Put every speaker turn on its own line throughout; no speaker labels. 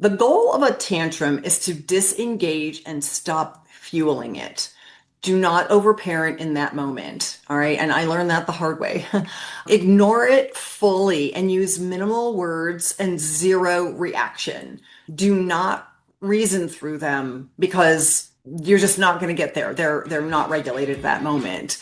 The goal of a tantrum is to disengage and stop fueling it. Do not overparent in that moment. All right. And I learned that the hard way. Ignore it fully and use minimal words and zero reaction. Do not reason through them because you're just not going to get there. They're not regulated at that moment.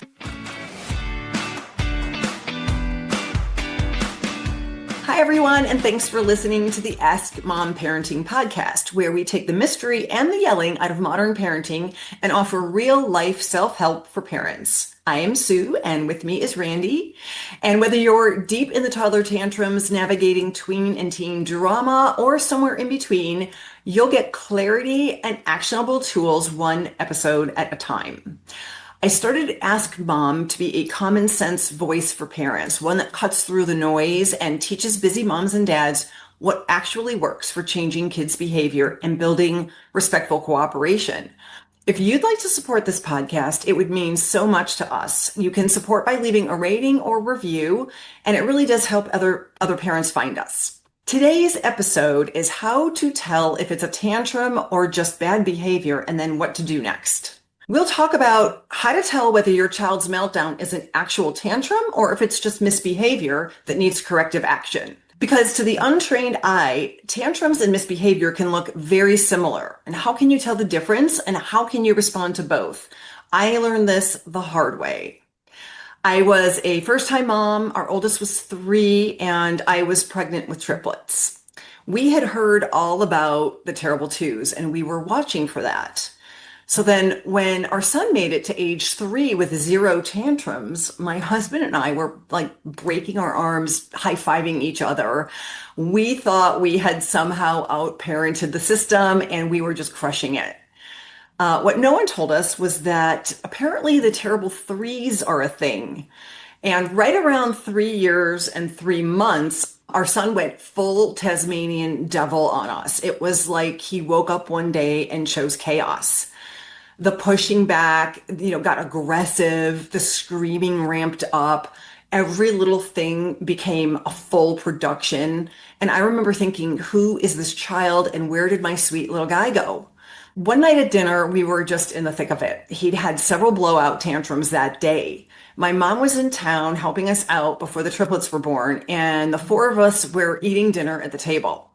Hi, everyone, and thanks for listening to the Ask Mom Parenting podcast, where we take the mystery and the yelling out of modern parenting and offer real life self-help for parents. I am Sue, and with me is Randy. And whether you're deep in the toddler tantrums, navigating tween and teen drama, or somewhere in between, you'll get clarity and actionable tools one episode at a time. I started Ask Mom to be a common sense voice for parents, one that cuts through the noise and teaches busy moms and dads what actually works for changing kids' behavior and building respectful cooperation. If you'd like to support this podcast, it would mean so much to us. You can support by leaving a rating or review, and it really does help other parents find us. Today's episode is how to tell if it's a tantrum or just bad behavior, and then what to do next. We'll talk about how to tell whether your child's meltdown is an actual tantrum or if it's just misbehavior that needs corrective action. Because to the untrained eye, tantrums and misbehavior can look very similar. And how can you tell the difference and how can you respond to both? I learned this the hard way. I was a first-time mom. Our oldest was 3, and I was pregnant with triplets. We had heard all about the terrible twos, and we were watching for that. So then when our son made it to age 3 with 0 tantrums, my husband and I were like breaking our arms, high-fiving each other. We thought we had somehow out-parented the system and we were just crushing it. What no one told us was that apparently the terrible threes are a thing. And right around 3 years and 3 months, our son went full Tasmanian devil on us. It was like he woke up one day and chose chaos. The pushing back, got aggressive. The screaming ramped up. Every little thing became a full production. And I remember thinking, who is this child and where did my sweet little guy go? One night at dinner, we were just in the thick of it. He'd had several blowout tantrums that day. My mom was in town helping us out before the triplets were born, and the 4 of us were eating dinner at the table.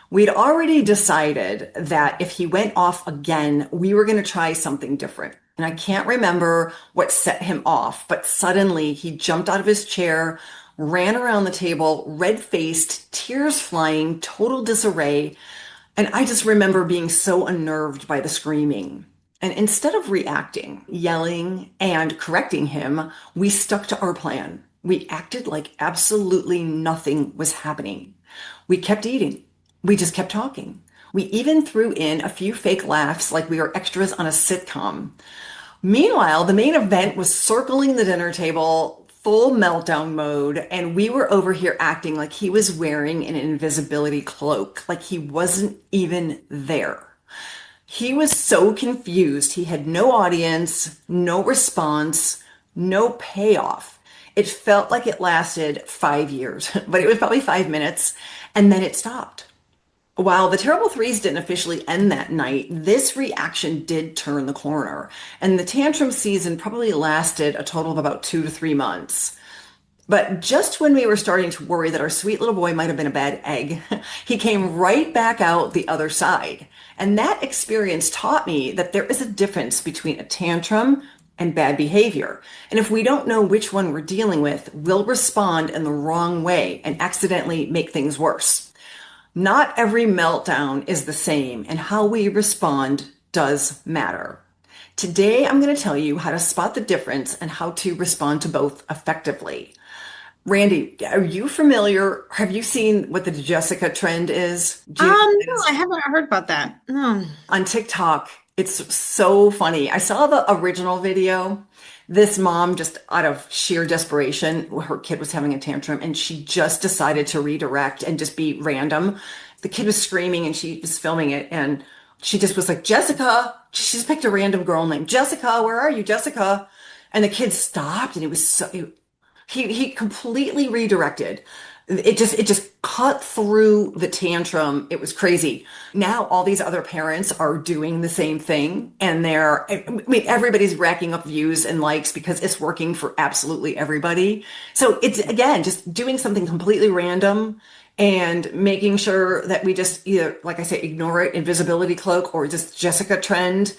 We'd already decided that if he went off again, we were going to try something different. And I can't remember what set him off, but suddenly he jumped out of his chair, ran around the table, red-faced, tears flying, total disarray. And I just remember being so unnerved by the screaming. And instead of reacting, yelling, and correcting him, we stuck to our plan. We acted like absolutely nothing was happening. We kept eating. We just kept talking. We even threw in a few fake laughs like we were extras on a sitcom. Meanwhile, the main event was circling the dinner table, full meltdown mode, and we were over here acting like he was wearing an invisibility cloak, like he wasn't even there. He was so confused. He had no audience, no response, no payoff. It felt like it lasted 5 years, but it was probably 5 minutes, and then it stopped. While the terrible threes didn't officially end that night, this reaction did turn the corner, and the tantrum season probably lasted a total of about 2 to 3 months. But just when we were starting to worry that our sweet little boy might have been a bad egg, he came right back out the other side. And that experience taught me that there is a difference between a tantrum and bad behavior. And if we don't know which one we're dealing with, we'll respond in the wrong way and accidentally make things worse. Not every meltdown is the same, and how we respond does matter. Today, I'm going to tell you how to spot the difference and how to respond to both effectively. Randy, are you familiar? Have you seen what the Jessica trend is?
No, I haven't heard about that. No.
On TikTok, it's so funny. I saw the original video. This mom, just out of sheer desperation, her kid was having a tantrum and she just decided to redirect and just be random. The kid was screaming and she was filming it and she just was like, Jessica. She just picked a random girl named Jessica. Where are you, Jessica? And the kid stopped and it was so, he completely redirected. it just cut through the tantrum. It was crazy. Now all these other parents are doing the same thing, and I mean, everybody's racking up views and likes because it's working for absolutely everybody. So it's again just doing something completely random and making sure that we just either, like I say, ignore it, invisibility cloak, or just Jessica trend.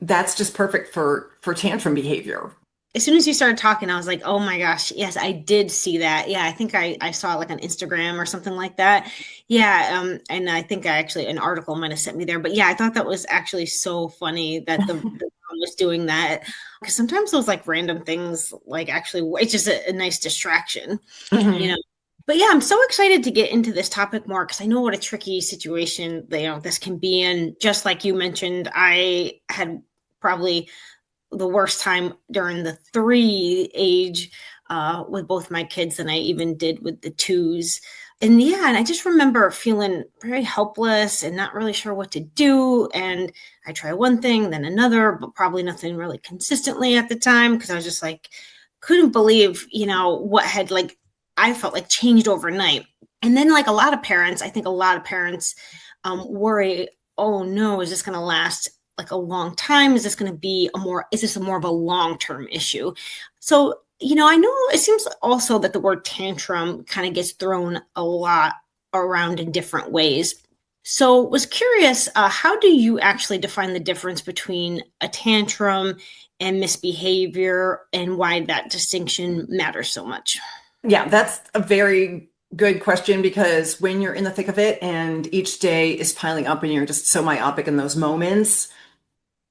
That's just perfect for tantrum behavior.
As soon as you started talking, I was like, oh my gosh, yes, I did see that. Yeah, I think I saw it like on Instagram or something like that. Yeah, and I think I actually an article might have sent me there. But yeah, I thought that was actually so funny that the mom was doing that. Because sometimes those like random things, like actually, it's just a nice distraction, you
Mhm.
know. But yeah, I'm so excited to get into this topic more because I know what a tricky situation, this can be. And just like you mentioned, I had probably the worst time during the three age with both my kids than I even did with the twos. And yeah, and I just remember feeling very helpless and not really sure what to do. And I try one thing, then another, but probably nothing really consistently at the time because I was just like, couldn't believe, what had like, I felt like changed overnight. And then, like a lot of parents, I think a lot of parents worry, oh no, is this going to last like a long time? Is this going to be is this a more of a long-term issue? So, I know it seems also that the word tantrum kind of gets thrown a lot around in different ways. So, was curious, how do you actually define the difference between a tantrum and misbehavior and why that distinction matters so much?
Yeah, that's a very good question because when you're in the thick of it and each day is piling up and you're just so myopic in those moments,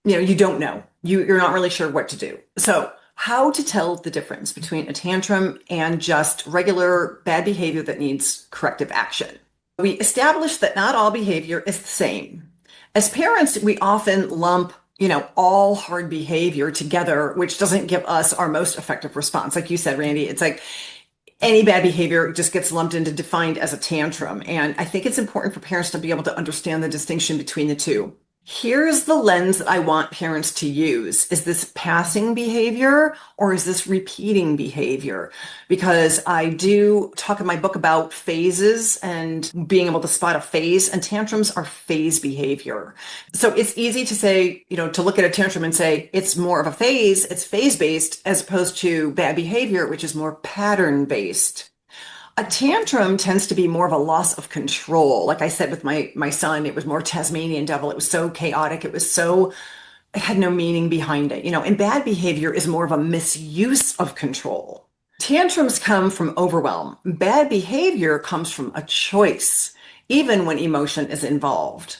you don't know. You're not really sure what to do. So, how to tell the difference between a tantrum and just regular bad behavior that needs corrective action. We established that not all behavior is the same. As parents, we often lump, all hard behavior together, which doesn't give us our most effective response. Like you said, Randy, it's like any bad behavior just gets lumped into defined as a tantrum. And I think it's important for parents to be able to understand the distinction between the two. Here's the lens that I want parents to use. Is this passing behavior or is this repeating behavior? Because I do talk in my book about phases and being able to spot a phase, and tantrums are phase behavior. So it's easy to say, to look at a tantrum and say it's more of a phase, it's phase based, as opposed to bad behavior, which is more pattern based. A tantrum tends to be more of a loss of control. Like I said with my son, it was more Tasmanian devil. It was so chaotic. It had no meaning behind it. And bad behavior is more of a misuse of control. Tantrums come from overwhelm. Bad behavior comes from a choice, even when emotion is involved.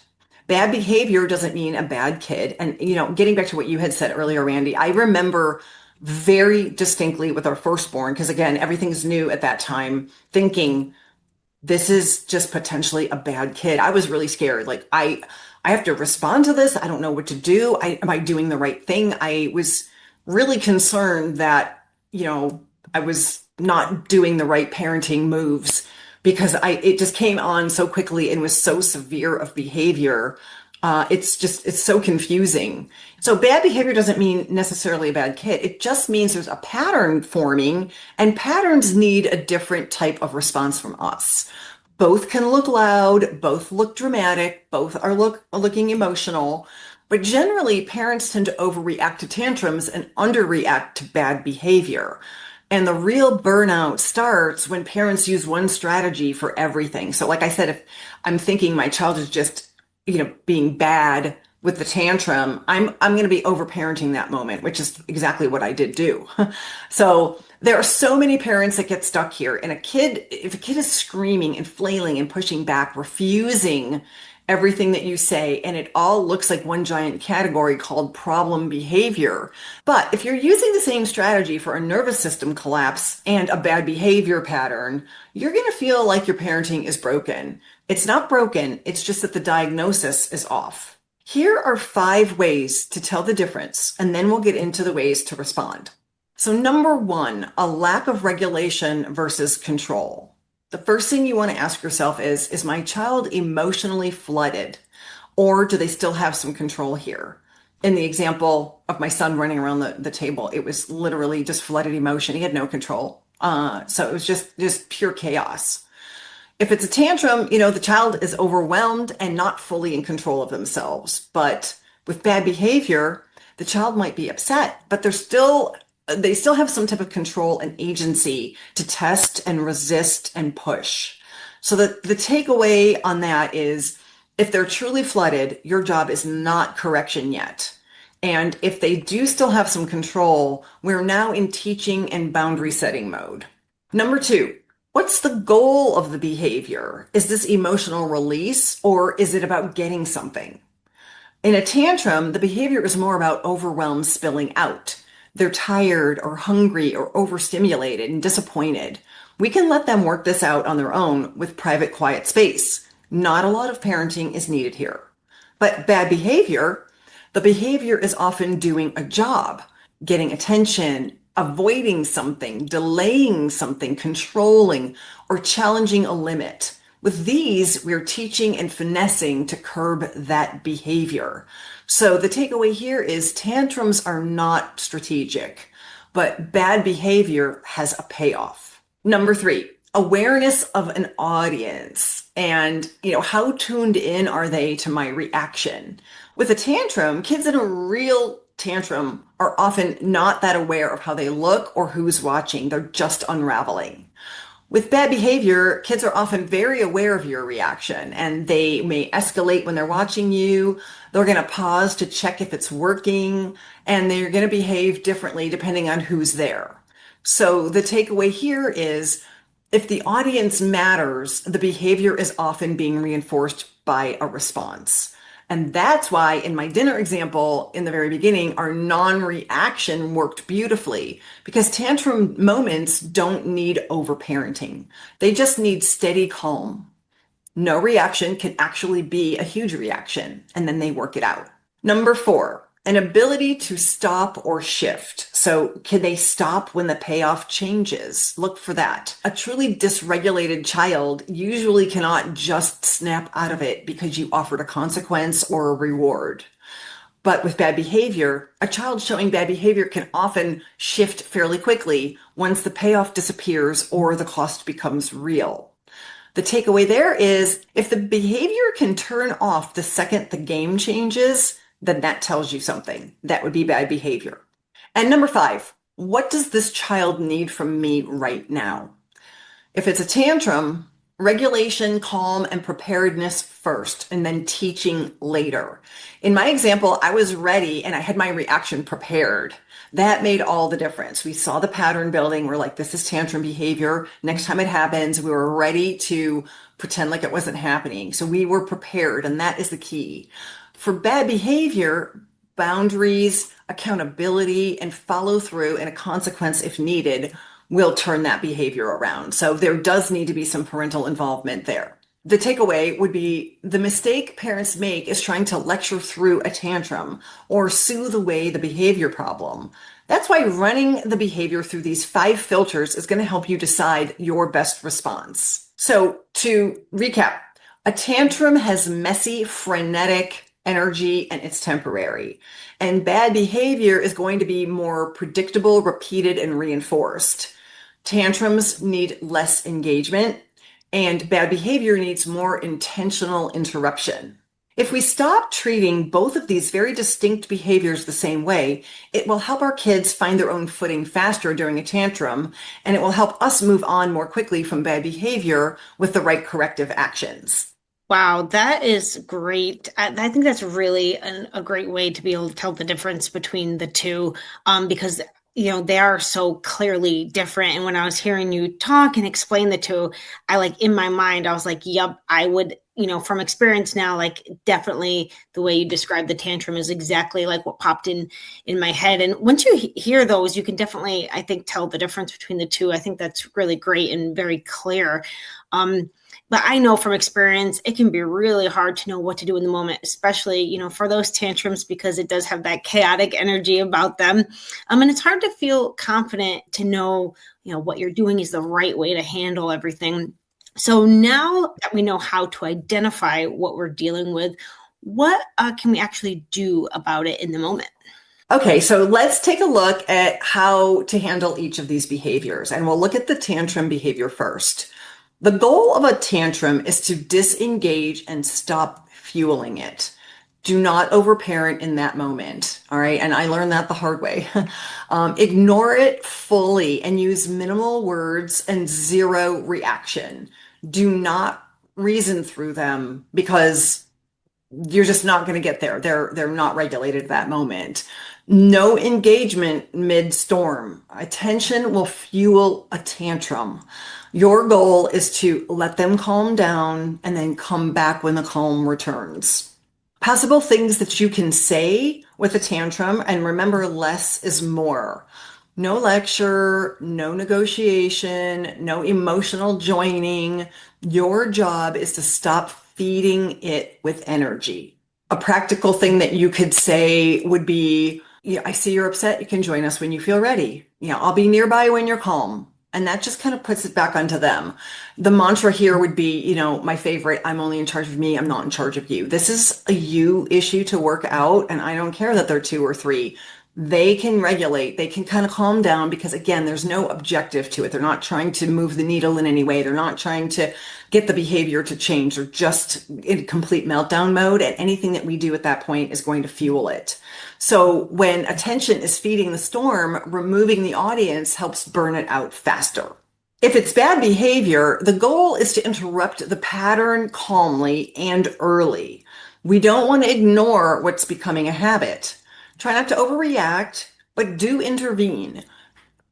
Bad behavior doesn't mean a bad kid. And, getting back to what you had said earlier, Randy, I remember very distinctly with our firstborn, because again, everything's new at that time, thinking this is just potentially a bad kid. I was really scared. Like I have to respond to this. I don't know what to do. Am I doing the right thing? I was really concerned that, I was not doing the right parenting moves because it just came on so quickly and was so severe of behavior. It's so confusing. So bad behavior doesn't mean necessarily a bad kid. It just means there's a pattern forming, and patterns need a different type of response from us. Both can look loud, both look dramatic, both are looking emotional, but generally parents tend to overreact to tantrums and underreact to bad behavior. And the real burnout starts when parents use one strategy for everything. So like I said, if I'm thinking my child is just, being bad with the tantrum, I'm going to be overparenting that moment, which is exactly what I did do. So there are so many parents that get stuck here. And if a kid is screaming and flailing and pushing back, refusing everything that you say, and it all looks like one giant category called problem behavior. But if you're using the same strategy for a nervous system collapse and a bad behavior pattern, you're going to feel like your parenting is broken. It's not broken, it's just that the diagnosis is off. Here are 5 ways to tell the difference, and then we'll get into the ways to respond. So, number 1, a lack of regulation versus control. The first thing you want to ask yourself is my child emotionally flooded, or do they still have some control here? In the example of my son running around the table, it was literally just flooded emotion. He had no control. So it was just pure chaos. If it's a tantrum, the child is overwhelmed and not fully in control of themselves. But with bad behavior, the child might be upset, but they still have some type of control and agency to test and resist and push. So the takeaway on that is if they're truly flooded, your job is not correction yet. And if they do still have some control, we're now in teaching and boundary setting mode. Number two, what's the goal of the behavior? Is this emotional release or is it about getting something? In a tantrum, the behavior is more about overwhelm spilling out. They're tired or hungry or overstimulated and disappointed. We can let them work this out on their own with private, quiet space. Not a lot of parenting is needed here. But bad behavior, the behavior is often doing a job, getting attention, avoiding something, delaying something, controlling, or challenging a limit. With these, we're teaching and finessing to curb that behavior. So the takeaway here is tantrums are not strategic, but bad behavior has a payoff. Number three, awareness of an audience and, how tuned in are they to my reaction? With a tantrum, kids in a real tantrum are often not that aware of how they look or who's watching. They're just unraveling. With bad behavior, kids are often very aware of your reaction and they may escalate when they're watching you. They're going to pause to check if it's working and they're going to behave differently depending on who's there. So the takeaway here is if the audience matters, the behavior is often being reinforced by a response. And that's why in my dinner example in the very beginning, our non-reaction worked beautifully because tantrum moments don't need overparenting. They just need steady calm. No reaction can actually be a huge reaction, and then they work it out. Number four, an ability to stop or shift. So can they stop when the payoff changes? Look for that. A truly dysregulated child usually cannot just snap out of it because you offered a consequence or a reward. But with bad behavior, a child showing bad behavior can often shift fairly quickly once the payoff disappears or the cost becomes real. The takeaway there is if the behavior can turn off the second the game changes, then that tells you something. That would be bad behavior. And number five, what does this child need from me right now? If it's a tantrum, regulation, calm, and preparedness first, and then teaching later. In my example, I was ready and I had my reaction prepared. That made all the difference. We saw the pattern building. We're like, this is tantrum behavior. Next time it happens, we were ready to pretend like it wasn't happening. So we were prepared, and that is the key. For bad behavior, boundaries, accountability, and follow through and a consequence if needed will turn that behavior around. So there does need to be some parental involvement there. The takeaway would be the mistake parents make is trying to lecture through a tantrum or soothe away the behavior problem. That's why running the behavior through these 5 filters is going to help you decide your best response. So to recap, a tantrum has messy, frenetic energy and it's temporary. And bad behavior is going to be more predictable, repeated, and reinforced. Tantrums need less engagement and bad behavior needs more intentional interruption. If we stop treating both of these very distinct behaviors the same way, it will help our kids find their own footing faster during a tantrum, and it will help us move on more quickly from bad behavior with the right corrective actions.
Wow, that is great. I think that's really a great way to be able to tell the difference between the two, because they are so clearly different. And when I was hearing you talk and explain the two, in my mind, I was like, yep, I would, from experience now, like definitely the way you described the tantrum is exactly like what popped in my head. And once you hear those, you can definitely, I think, tell the difference between the two. I think that's really great and very clear. But I know from experience, it can be really hard to know what to do in the moment, especially, for those tantrums, because it does have that chaotic energy about them. And it's hard to feel confident to know, what you're doing is the right way to handle everything. So now that we know how to identify what we're dealing with, what can we actually do about it in the moment?
Okay, so let's take a look at how to handle each of these behaviors. And we'll look at the tantrum behavior first. The goal of a tantrum is to disengage and stop fueling it. Do not overparent in that moment. All right. And I learned that the hard way. Ignore it fully and use minimal words and zero reaction. Do not reason through them because you're just not going to get there. They're not regulated at that moment. No engagement mid-storm. Attention will fuel a tantrum. Your goal is to let them calm down and then come back when the calm returns. Possible things that you can say with a tantrum, and remember, less is more. No lecture, no negotiation, no emotional joining. Your job is to stop feeding it with energy. A practical thing that you could say would be, yeah, I see you're upset. You can join us when you feel ready. I'll be nearby when you're calm. And that just kind of puts it back onto them. The mantra here would be, my favorite, I'm only in charge of me. I'm not in charge of you. This is a you issue to work out. And I don't care that they're 2 or 3. They can regulate, they can kind of calm down because again, there's no objective to it. They're not trying to move the needle in any way. They're not trying to get the behavior to change. They're just in complete meltdown mode. And anything that we do at that point is going to fuel it. So when attention is feeding the storm, removing the audience helps burn it out faster. If it's bad behavior, the goal is to interrupt the pattern calmly and early. We don't want to ignore what's becoming a habit. Try not to overreact, but do intervene.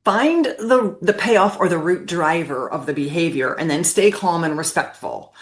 Find the payoff or the root driver of the behavior and then stay calm and respectful.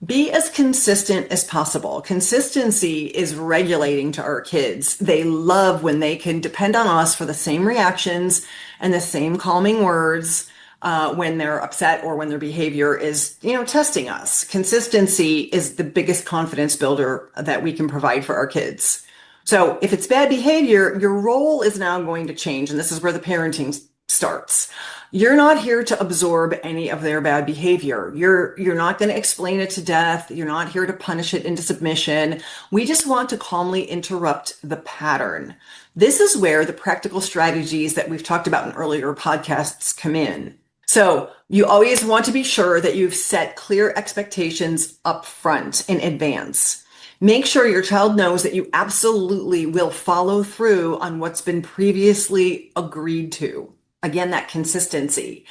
Be as consistent as possible. Consistency is regulating to our kids. They love when they can depend on us for the same reactions and the same calming words when they're upset or when their behavior is, testing us. Consistency is the biggest confidence builder that we can provide for our kids. So if it's bad behavior, your role is now going to change. And this is where the parenting starts. You're not here to absorb any of their bad behavior. You're not going to explain it to death. You're not here to punish it into submission. We just want to calmly interrupt the pattern. This is where the practical strategies that we've talked about in earlier podcasts come in. So you always want to be sure that you've set clear expectations up front in advance. Make sure your child knows that you absolutely will follow through on what's been previously agreed to. Again, that consistency.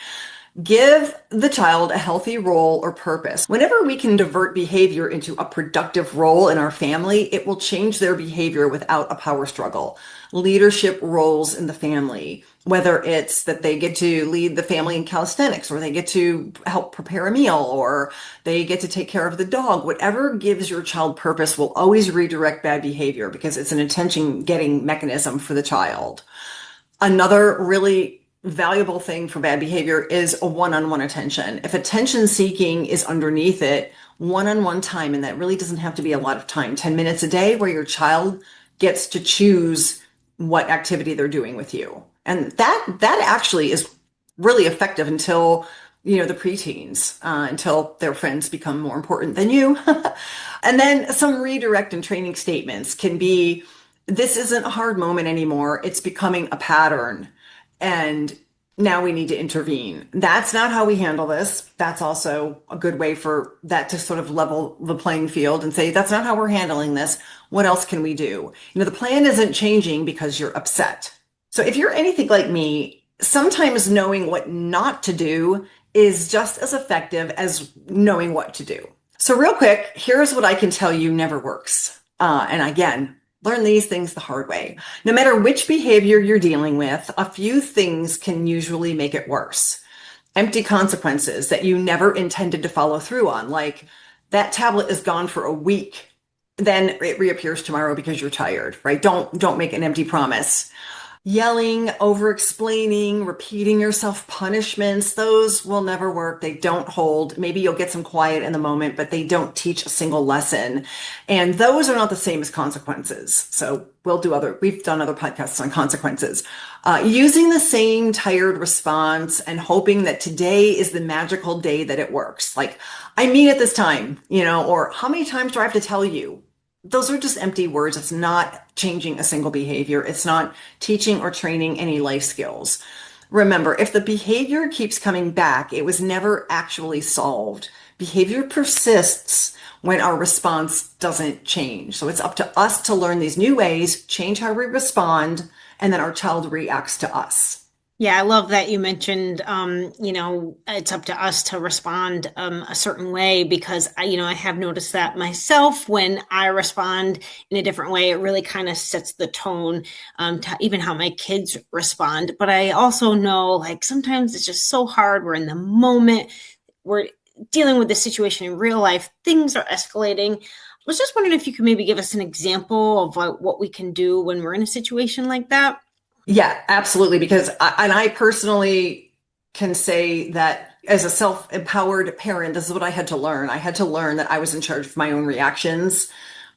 Give the child a healthy role or purpose. Whenever we can divert behavior into a productive role in our family, it will change their behavior without a power struggle. Leadership roles in the family, whether it's that they get to lead the family in calisthenics, or they get to help prepare a meal, or they get to take care of the dog, whatever gives your child purpose will always redirect bad behavior because it's an attention-getting mechanism for the child. Another really valuable thing for bad behavior is a one-on-one attention. If attention seeking is underneath it, one-on-one time, and that really doesn't have to be a lot of time, 10 minutes a day where your child gets to choose what activity they're doing with you. And that actually is really effective until, the preteens, until their friends become more important than you. And then some redirect and training statements can be, this isn't a hard moment anymore. It's becoming a pattern. And now we need to intervene. That's not how we handle this. That's also a good way for that to sort of level the playing field and say, that's not how we're handling this. What else can we do? The plan isn't changing because you're upset. So if you're anything like me, sometimes knowing what not to do is just as effective as knowing what to do. So real quick, here's what I can tell you never works. And again, learn these things the hard way. No matter which behavior you're dealing with, a few things can usually make it worse. Empty consequences that you never intended to follow through on, like that tablet is gone for a week, then it reappears tomorrow because you're tired, right? Don't make an empty promise. Yelling, over-explaining, repeating yourself punishments, those will never work. They don't hold. Maybe you'll get some quiet in the moment, but they don't teach a single lesson. And those are not the same as consequences. So we've done other podcasts on consequences. Using the same tired response and hoping that today is the magical day that it works. Like, I mean at this time, or how many times do I have to tell you? Those are just empty words. It's not changing a single behavior. It's not teaching or training any life skills. Remember, if the behavior keeps coming back, it was never actually solved. Behavior persists when our response doesn't change. So it's up to us to learn these new ways, change how we respond, and then our child reacts to us.
Yeah, I love that you mentioned, it's up to us to respond a certain way because I have noticed that myself when I respond in a different way, it really kind of sets the tone to even how my kids respond. But I also know like sometimes it's just so hard. We're in the moment. We're dealing with the situation in real life. Things are escalating. I was just wondering if you could maybe give us an example of what we can do when we're in a situation like that.
Yeah, absolutely. Because I personally can say that as a self-empowered parent, this is what I had to learn. I had to learn that I was in charge of my own reactions,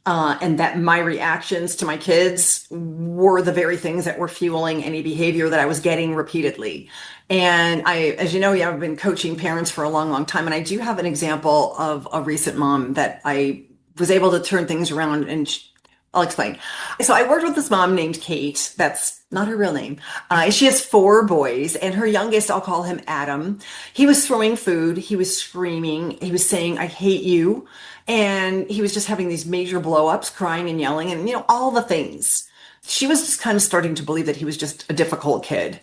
and that my reactions to my kids were the very things that were fueling any behavior that I was getting repeatedly. And as you know, yeah, I've been coaching parents for a long, long time. And I do have an example of a recent mom that I was able to turn things around and I'll explain. So I worked with this mom named Kate. That's not her real name. She has four boys, and her youngest, I'll call him Adam. He was throwing food. He was screaming. He was saying, "I hate you." And he was just having these major blow-ups, crying and yelling, and, all the things. She was just kind of starting to believe that he was just a difficult kid.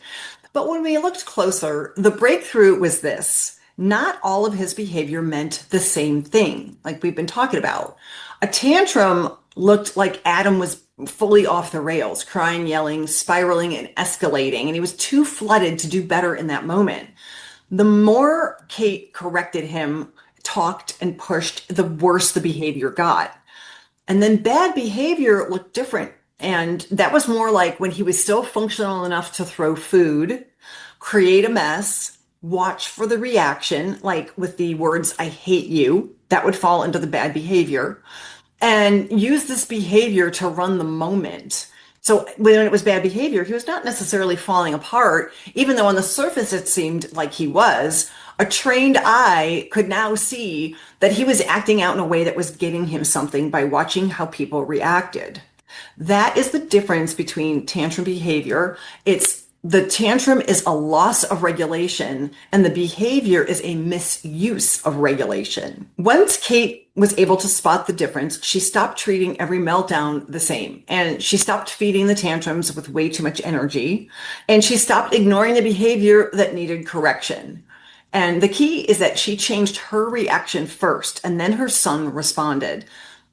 But when we looked closer, the breakthrough was this. Not all of his behavior meant the same thing, like we've been talking about. A tantrum looked like Adam was fully off the rails, crying, yelling, spiraling, and escalating, and he was too flooded to do better in that moment. The more Kate corrected him, talked, and pushed, the worse the behavior got. And then bad behavior looked different. And that was more like when he was still functional enough to throw food, create a mess, watch for the reaction, like with the words, "I hate you," that would fall into the bad behavior, and use this behavior to run the moment. So when it was bad behavior, he was not necessarily falling apart, even though on the surface it seemed like he was. A trained eye could now see that he was acting out in a way that was getting him something by watching how people reacted. That is the difference between tantrum behavior. The tantrum is a loss of regulation, and the behavior is a misuse of regulation. Once Kate was able to spot the difference, she stopped treating every meltdown the same, and she stopped feeding the tantrums with way too much energy, and she stopped ignoring the behavior that needed correction. And the key is that she changed her reaction first, and then her son responded.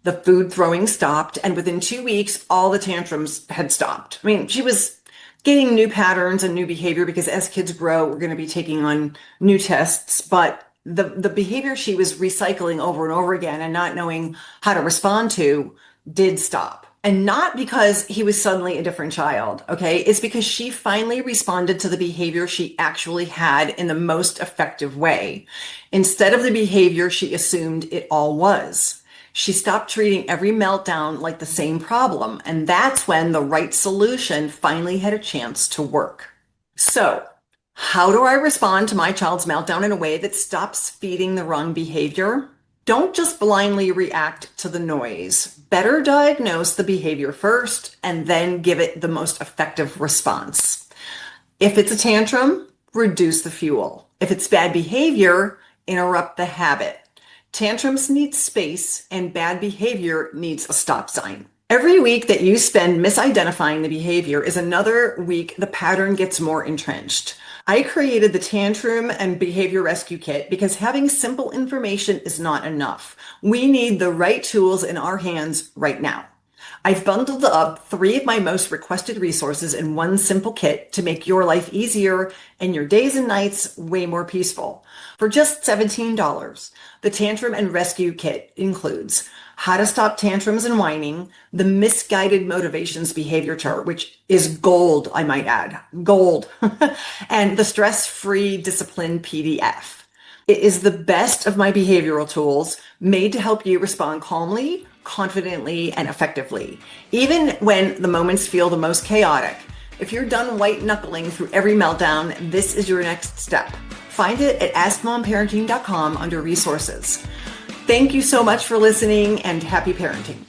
The food throwing stopped, and within 2 weeks, all the tantrums had stopped. I mean, she was getting new patterns and new behavior because as kids grow, we're going to be taking on new tests. But the behavior she was recycling over and over again and not knowing how to respond to did stop. And not because he was suddenly a different child, okay? It's because she finally responded to the behavior she actually had in the most effective way, instead of the behavior she assumed it all was. She stopped treating every meltdown like the same problem, and that's when the right solution finally had a chance to work. So, how do I respond to my child's meltdown in a way that stops feeding the wrong behavior? Don't just blindly react to the noise. Better diagnose the behavior first and then give it the most effective response. If it's a tantrum, reduce the fuel. If it's bad behavior, interrupt the habit. Tantrums need space, and bad behavior needs a stop sign. Every week that you spend misidentifying the behavior is another week the pattern gets more entrenched. I created the Tantrum and Behavior Rescue Kit because having simple information is not enough. We need the right tools in our hands right now. I've bundled up 3 of my most requested resources in one simple kit to make your life easier and your days and nights way more peaceful. For just $17, the Tantrum and Rescue Kit includes how to stop tantrums and whining, the misguided motivations behavior chart, which is gold, I might add, gold, and the stress-free discipline PDF. It is the best of my behavioral tools made to help you respond calmly, confidently, and effectively, even when the moments feel the most chaotic. If you're done white knuckling through every meltdown, this is your next step. Find it at askmomparenting.com under resources. Thank you so much for listening, and happy parenting.